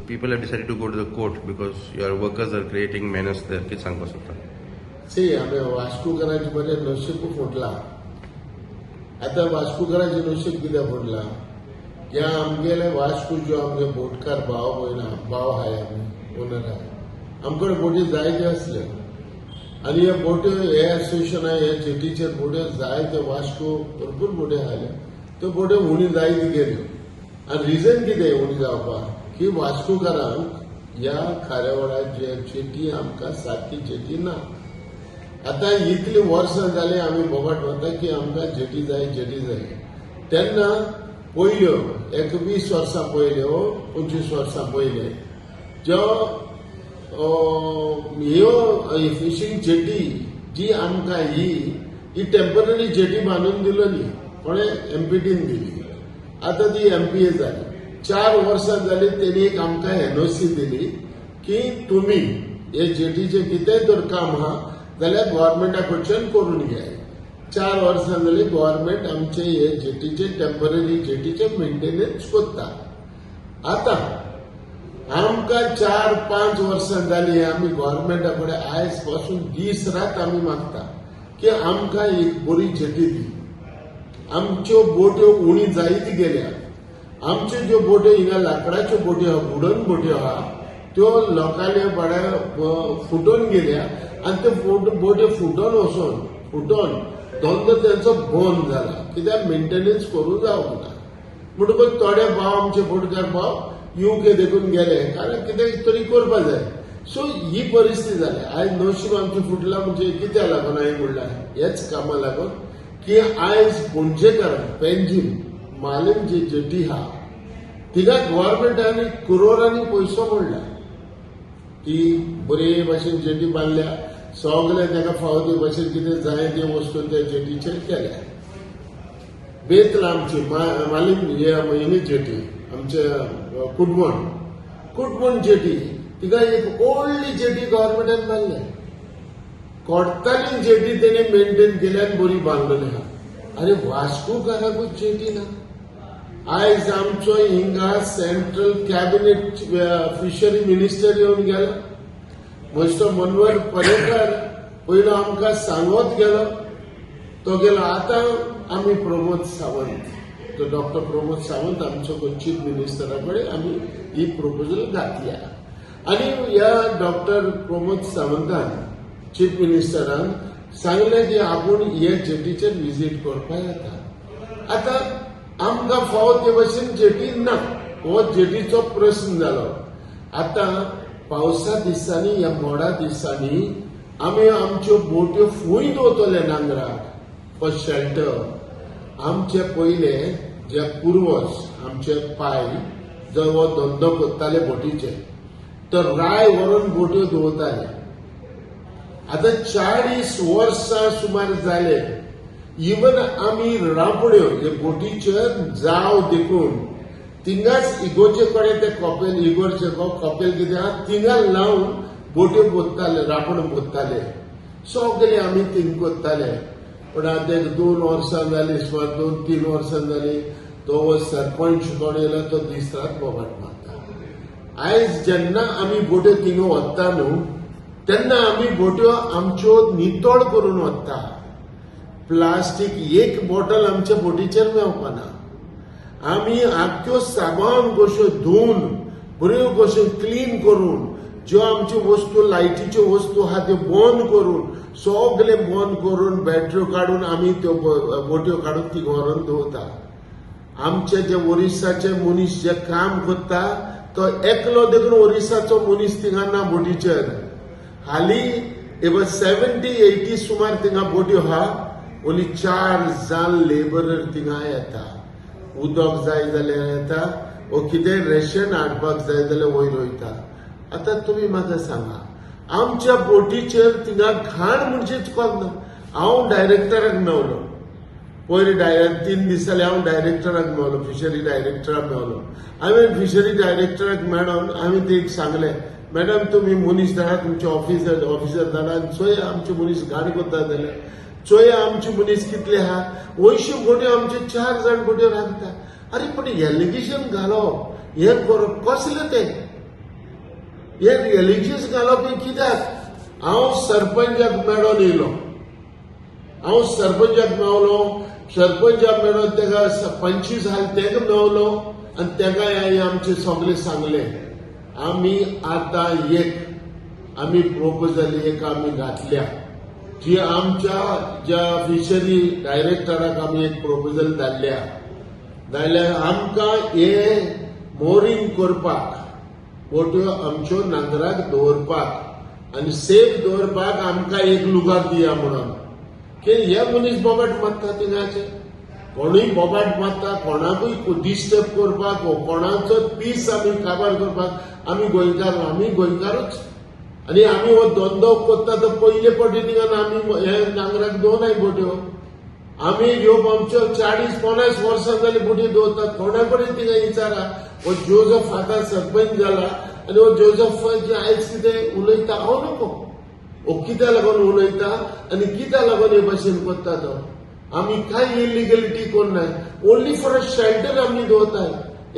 People have decided to go to the court because your workers are creating menace there. किती सांगू शकता? C आम्ही वास्को करायचे बरे नशीब फोडला. आता वास्को करायचे नशीब कित्याक फोडला या आमगेले वास्को जो आमगे बोटकार भाव पळयना भाव आहाय आमी ओनर आहाय आमकडे बोटी जायते असले आणि ह्या बोट्यो हे असोसिएशना हे जेटीचेर बोट्यो जाय ते वास्को भरपूर बोट्यो आहाल्या त्यो बोट्यो उणी जायत गेल्यो आणि रिजन कितें उणी जावपाक की वास्कोकारांक ह्या खाऱ्यावळा जेटी आमकां सारकी जेटी ना. आता इतली वर्सां जाली आमी बोबाट वता की आमकां जेटी जाय तेन्ना पयल्यो 20 वर्सां पयल्यो 25 वर्सां पयले ज्यो ह्यो फिशींग जेटी जी आमकां ही टेम्पररी जेटी बांदून दिलोली कोणे एमपीटीन दिली. आता ती एमपीए जाली 4 वर्सां जाली तेणी एक आमकां एनओसी दिली की तुमी हे जेटीचे कितेंय तर काम आहा जाल्यार गव्हर्नमेंटा कडच्यान करून घे. 4 वर्सां जाली गव्हर्नमेंट आमचे हे जेटीचे टेम्पररी जेटीचे मेंटेनन्स करता. आता आमकां 4-5 वर्सां जाली आमी गव्हर्नमेंटा कडेन आयज पासून दीस रात आमी मागता की आमकां एक बरी जेटी दी. आमच्यो बोट्यो उणी जायत गेल्या. आमच्यो ज्यो बोट्यो हिंगा लाकडाच्यो बोट्यो आहा वुडन बोट्यो आहा त्यो लोकांनी बाड्या फुटून गेल्या आणि ते बोट्यो फुटोन धंदो त्यांचो बंद जाला कित्याक मेंटेनन्स करूंक जावंक ना. म्हणटकूच थोडे भाव आमचे बोटकार भाव यूके देखून गेले कारण कितें तरी करपाक जाय. सो ही परिस्थिती जाली. आयज नशीब आमचें फुटला म्हणजे कित्याक लागून हांवें म्हणलां हेच कामां लागून की आयज पणजेकार पेन्जीम मालीम जी जेटी आहा तिका गव्हर्नमेंटांनी करोडांनी पयसो मोडला. ती बरे भाशेन जेटी बांदल्या सगळे ताका फावो ते भाशेन कितें जाय ते वस्तू त्या जेटीचेर केल्या. बेतल आमची मालीम हे जेटी आमचे कुडमण जेटी तिका एक ओल्ड जेटी गव्हर्नमेंटान बांदल्या. कोर्ताली जेटी तेणे मेंटेन केल्या आनी बरी बांदलेली आहा. अरे वास्कोकाराकूच जेटी ना. आयज आमचो हिंगा सेंट्रल कॅबिनेट फिशरी मिनिस्टर येवन गेलो. म्हजो मनोहर पर्रीकर पयलो आमकां सांगत गेलो. तो गेलो. आतां आमी प्रमोद सावंत तो डॉक्टर प्रमोद सावंत आमचो चीफ मिनिस्टरा कडेन आमी ही प्रपोजल घातल्या आनी ह्या डॉक्टर प्रमोद सावंतान चीफ मिनिस्टरान सांगलें की आपूण हे जेटीचेर विजीट करपाक येता. आतां आमकां फावो ते भशेन जेटी ना. हो जेटीचो प्रश्न जालो. आतां पावसा दिसांनी ह्या मोडा दिसांनी आमी आमच्यो बोट्यो फूंय दवरतले नांगराक फॉर शेल्टर. आमचे पयले जे पुर्वज आमचे पाय जो हो धंदो करताले बोटीचे तर राय व्हरून बोट्यो दवरताले. आतां 40 वर्सां सुमार जाले. इवन आमी रापड्यो हे बोटीचेर जाव देखून थिंगाच इगोचे कडेन ते कॉपेल इगोरचे कॉपेल कितें आहा थिंगा लावन बोट्यो बोत्ताले रापड बोत्ताले. सगळे आमी थिंग करताले. पण आतां 2 वर्सां जाली सुमार 2-3 वर्सां जाली तो सरपंच कोण येयलो तो दीस रात बोबाट मारता. आयज जेन्ना आमी बोट्यो थिंगा वता न्हू तेन्ना आमी बोट्यो आमच्यो नितळ करून वता. प्लास्टीक एक बॉटल आमच्या बोटीचेर मेवपाना. आमी आख्यो साबान कश्यो धुवन बऱ्यो कश्यो क्लीन करून ज्यो आमच्यो वस्तू लायटीच्यो वस्तू आहा त्यो बंद करून सगळे बंद करून बॅटऱ्यो काडून आमी त्यो बोट्यो काडून ती व्हरून दवरता. आमचे जे ओरिसाचे मनीस जे काम करता तो एकलो देखून ओरिसाचो मनीस थिंगा ना बोटीचेर. हालीं 70-80 सुमार थिंगा बोट्यो आहा. ओली 4 जाण लेबरर थिंगा येता. उदक जाय जाल्यार येता वो कितें रेशन हाडपाक जाय जाल्यार वयर वयता. आतां तुमी म्हाका सांगा आमच्या बोटीचेर थिंगा घाण म्हणचेच कोन्ना. हांव डायरेक्टराक मेवलो पयलीं 3 दीस जाले हांव डायरेक्टराक मेवलो फिशरी डायरेक्टराक मेवलो. हांवें फिशरी डायरेक्टराक मेळोन हांवें तेक सांगलें मॅडम तुमी मनीस धाडा तुमचे ऑफिसर धाडा चोया आमचे मनीस घाण करता जाल्यार चोया आमचे मनीस कितले आहा. 80 बोट्यो आमचे 4 जाण बोट्यो राखता. अरे पण एलिगेशन घालप हे करप कसलें तें हे रिलिजियस घालप हे कित्याक हांव सरपंचाक मेळोन येयलो, हांव सरपंचाक मेवलो, सरपंचाक मेळोन तेका 25 तेका मेवलो आनी तेका आमचे सगळे सांगले आमी आतां आमी प्रोपोजल आमी घातल्या जी आमच्या ज्या फिशरी डायरेक्टराक आमी एक प्रोपोजल धाडल्या जाल्यार आमकां हे मोरींग करपाक बोट्यो आमच्यो नांगराक दवरपाक आनी सेफ दवरपाक आमकां एक लुगार दिया म्हणून की हे मनीस बोबाट मारता थिंगाचे कोणूय बोबाट मारता कोणाकूय डिस्टर्ब करपाक कोणाचो पीस आमी काबार करपाक आमी गोंयकारूच आनी आमी हो धंदो करता तो पयले फावटी थिंगा आमी हे नांगराक दवरनाय बोट्यो आमी ह्यो आमच्यो 40-50 वर्सां जाली बोटी दवरतात कोणा कडेन थिंगा विचारा हो जोजफ आतां सरपंच जाला आनी हो जोजफ आयज कितें उलयता हांव नको हो कित्या लागून उलयता आनी कित्या लागून हे भाशेन करता तो आमी कांय इलिगलिटी करनाय ओन्ली फॉर अ शेल्टर आमी दवरताय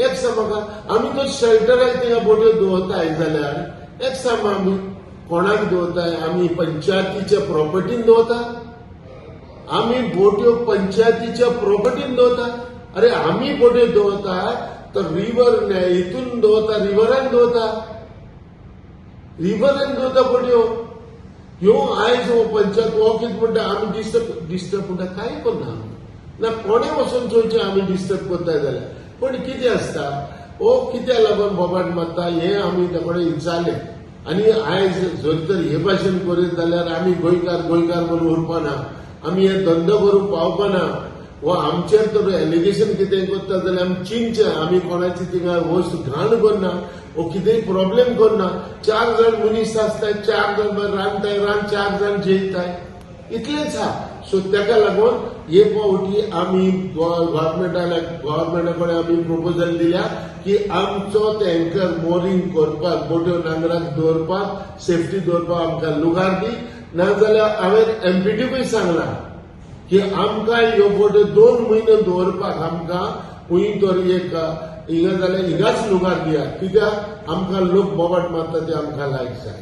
एक सांग म्हाका आमी तो शेल्टराक थिंगा बोट्यो दवरताय जाल्यार एक सांग आमी कोणाक दवरताय आमी पंचायतीच्या प्रॉपर्टीन दवरता आमी बोट्यो पंचायतीच्या प्रॉपर्टीन दवरता अरे आमी बोट्यो दवरता तर रिव्हर हितून दवरता रिव्हरान दवरता बोट्यो ह्यो आयज हो पंचायत हो कितें म्हणटा आमी डिस्टर्ब म्हणटा कांय करना ना कोणे वचून चोयचें आमी डिस्टर्ब करताय जाल्यार पण कितें आसता हो कित्या लागून बोबाट मारता हे आमी ते कडेन विचारलें आनी आयज जर तर हे भाशेन करीत जाल्यार आमी गोंयकार म्हणून उरपाना आमी हे धंदो करूंक पावपाना वो आमचेर तर एलिगेशन कितें करता जाल्यार आमी चिंतचे आमी कोणाची थिंगा वस्त घाण करना वो कितेंय प्रॉब्लेम करना 4 जाण मनीस आसताय 4 जाण रांदताय 4 जाण जेयताय इतलेंच हा सो तेका लागून हे फावटी आमी गव्हर्मेंटा कडेन आमी प्रपोजल दिल्या की आमचो टँकर मोरींग करपाक बोट्यो नांगराक दवरपाक सेफ्टी दवरपाक आमकां लुगार दी नाजाल्यार हांवें एमपीटीकूय सांगला की आमकां ह्यो बोट्यो 2 म्हयने दवरपाक आमकां खूंय तर एक हिंगा जाल्यार हिंगाच लुगार दिया कित्याक आमकां लोक बोबाट मारता ते आमकां लायक जाय